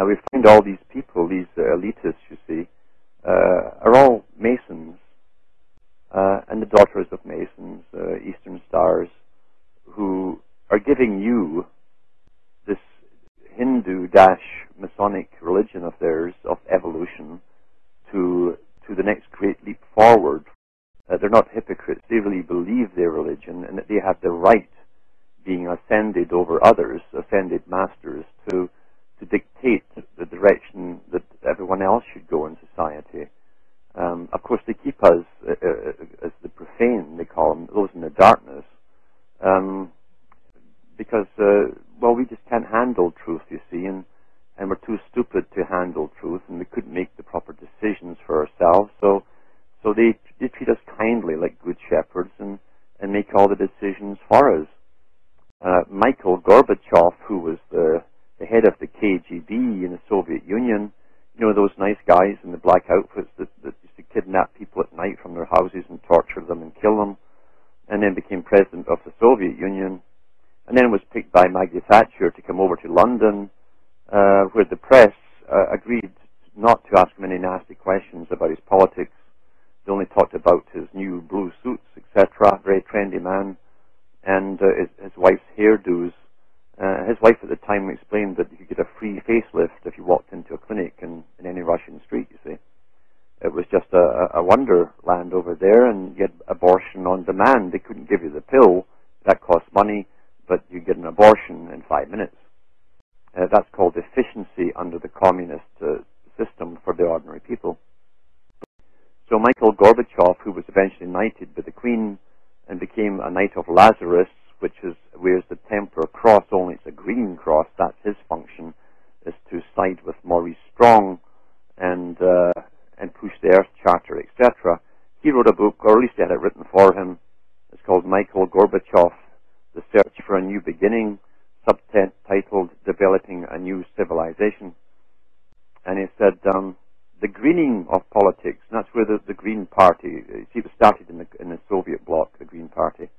Now we find all these people, these elitists, you see, are all Masons, and the daughters of Masons, Eastern Stars, who are giving you this Hindu-Masonic religion of theirs, of evolution, to the next great leap forward. They're not hypocrites. They really believe their religion and that they have the right, being ascended over others, ascended masters, to dictate the direction that everyone else should go in society. Of course, they keep us, as the profane, they call them, those in the darkness, because, well, we just can't handle truth, you see, and we're too stupid to handle truth, and we couldn't make the proper decisions for ourselves, so they treat us kindly like good shepherds and make all the decisions for us. Mikhail Gorbachev, who was the head of the KGB in the Soviet Union, you know, those nice guys in the black outfits that used to kidnap people at night from their houses and torture them and kill them, and then became president of the Soviet Union, and then was picked by Maggie Thatcher to come over to London, where the press agreed not to ask him any nasty questions about his politics. They only talked about his new blue suits, etc., very trendy man, and his wife's hairdos. His wife at the time explained that you could get a free facelift if you walked into a clinic in any Russian street, you see. It was just a wonderland over there, and you had abortion on demand. They couldn't give you the pill. That cost money, but you get an abortion in 5 minutes. That's called efficiency under the communist system for the ordinary people. So Mikhail Gorbachev, who was eventually knighted by the Queen and became a Knight of Lazarus, which wears the Temper Cross, only it's a green cross. That's his function, is to side with Maurice Strong and push the Earth Charter, etc. He wrote a book, or at least he had it written for him. It's called Mikhail Gorbachev, The Search for a New Beginning, subtitled Developing a New Civilization. And he said, the greening of politics, and that's where the Green Party, you see, it was started in the Soviet bloc, the Green Party.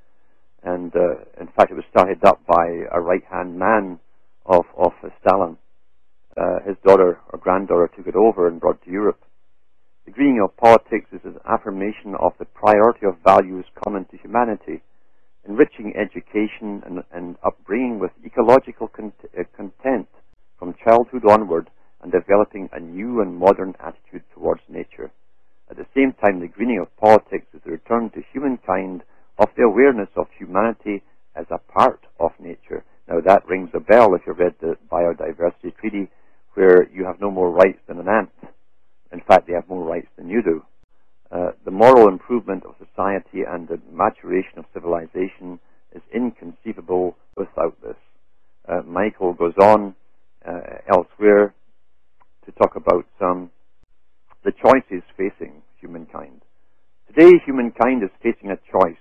And in fact, it was started up by a right-hand man of Stalin. His daughter or granddaughter took it over and brought it to Europe. The greening of politics is an affirmation of the priority of values common to humanity, enriching education and upbringing with ecological content from childhood onward, and developing a new and modern attitude towards nature. At the same time, the greening of politics is the return to humankind of the awareness of humanity as a part of nature. Now that rings a bell if you've read the Biodiversity Treaty, where you have no more rights than an ant. In fact, they have more rights than you do. The moral improvement of society and the maturation of civilization is inconceivable without this. Michael goes on elsewhere to talk about the choices facing humankind. Today, humankind is facing a choice.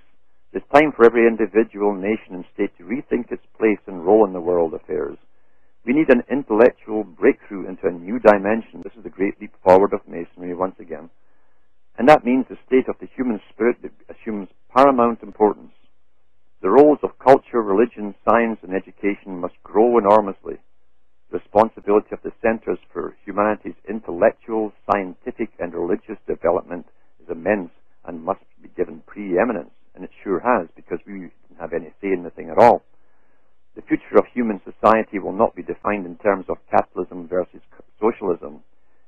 It's time for every individual, nation, and state to rethink its place and role in the world affairs. We need an intellectual breakthrough into a new dimension. This is the great leap forward of Masonry once again. And that means the state of the human spirit that assumes paramount importance. The roles of culture, religion, science, and education must grow enormously. The responsibility of the centers for humanity's intellectual, scientific, and religious development is immense and must be given preeminence. And it sure has, because we didn't have any say in the thing at all. The future of human society will not be defined in terms of capitalism versus socialism.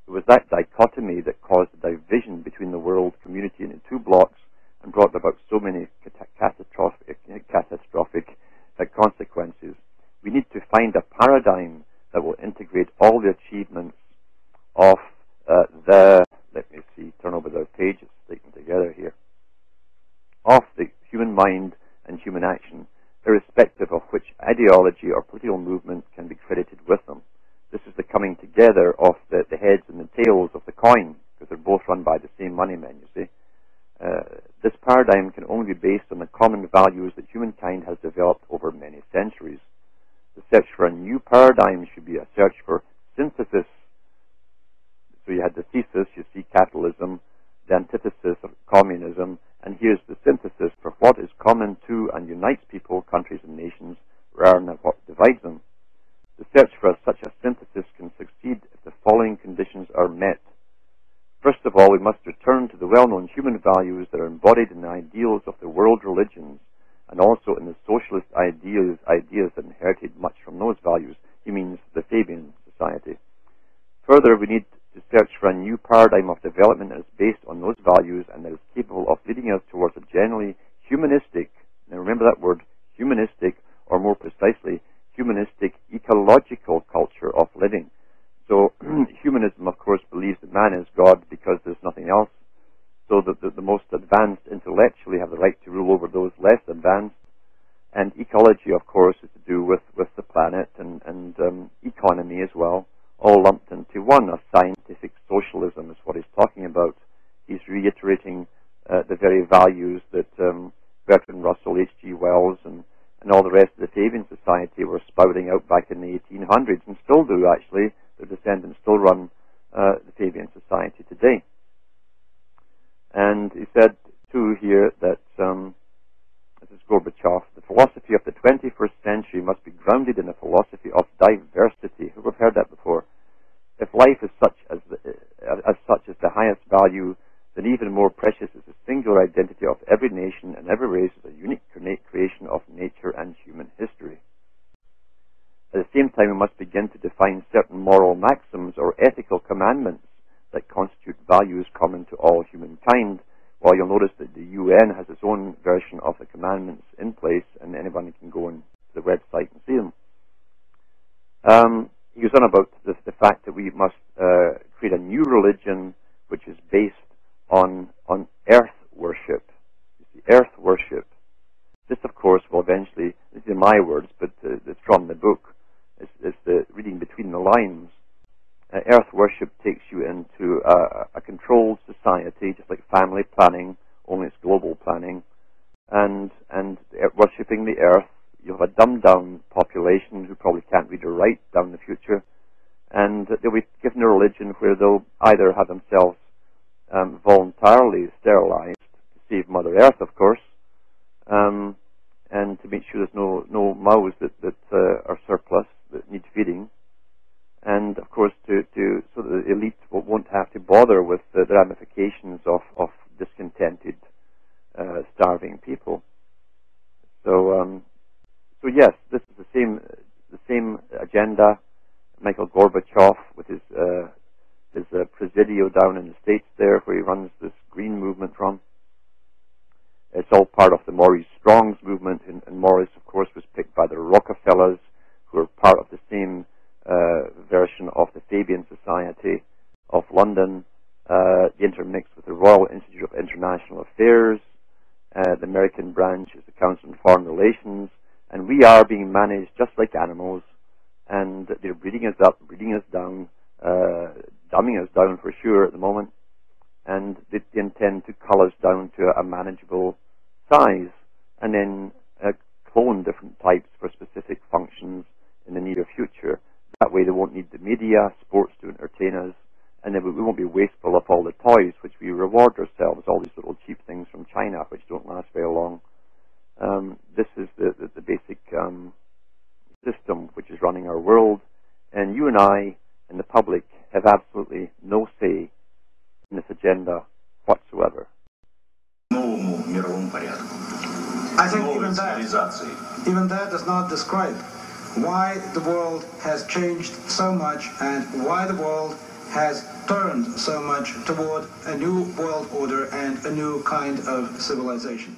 It was that dichotomy that caused the division between the world community into two blocks and brought about so many catastrophic consequences. We need to find a paradigm that will integrate all the achievements of let me see, turn over the pages, stick them together here, of the human mind and human action, irrespective of which ideology or political movement can be credited with them. This is the coming together of the heads and the tails of the coin, because they're both run by the same money men, you see. This paradigm can only be based on the common values that humankind has developed over many centuries. The search for a new paradigm should be a search for synthesis. So you had the thesis, you see, capitalism, the antithesis of communism, and here's the synthesis for what is common to and unites people, countries, and nations, rather than what divides them. The search for such a synthesis can succeed conditions are met. First of all, we must return to the well-known human values that are embodied in the ideals of the world religions and also in the socialist ideas that inherited much from those values. He means the Fabian society. Further, we need to search for a new paradigm of development that is based on those values and that is capable of leading us towards a generally humanistic, now remember that word, humanistic, or more precisely, humanistic ecological culture of living. So humanism, of course, believes that man is God because there's nothing else. So that the most advanced intellectually have the right to rule over those less advanced. And ecology, of course, is to do with the planet and economy as well, all lumped into one. A scientific socialism is what he's talking about. He's reiterating the very values that Bertrand Russell, H.G. Wells, and all the rest of the Fabian Society were spouting out back in the 1800s, and still do, actually. Their descendants still run the Fabian Society today. And he said, too, here that, this is Gorbachev, the philosophy of the 21st century must be grounded in a philosophy of diversity. We've heard that before. If life is such as the highest value, then even more precious is the singular identity of every nation and every race as a unique creation of nature and human history. At the same time, we must begin to define certain moral maxims or ethical commandments that constitute values common to all humankind. Well, you'll notice that the UN has its own version of the commandments in place, and anyone can go on to the website and see them. He goes on about the fact that we must create a new religion which is based on earth worship. You see, earth worship. This, of course, will eventually, these are my words, but it's from the book, it's the reading between the lines. Earth worship takes you into a controlled society, just like family planning, only it's global planning, and worshipping the earth. You'll have a dumbed-down population who probably can't read or write down the future, and they'll be given a religion where they'll either have themselves voluntarily sterilized to save Mother Earth, of course, and to make sure there's no mouths that are surplus, that need feeding, and of course so that the elite won't have to bother with the ramifications of discontented, starving people. So yes, this is the same agenda. Michael Gorbachev with his Presidio down in the States there, where he runs this green movement from. It's all part of the Maurice Strong's movement, and Maurice, of course, was picked by the Rockefellers, who are part of the same version of the Fabian Society of London, intermixed with the Royal Institute of International Affairs. The American branch is the Council on Foreign Relations, and we are being managed just like animals, and they're breeding us up, breeding us down, dumbing us down for sure at the moment, and they intend to cull us down to a manageable size, and then clone different types for specific functions in the near future. That way they won't need the media, sports to entertain us, and then we won't be wasteful of all the toys which we reward ourselves, all these little cheap things from China which don't last very long. This is the basic system which is running our world, and you and I and the public have absolutely no say in this agenda whatsoever. I think even that does not describe why the world has changed so much and why the world has turned so much toward a new world order and a new kind of civilization.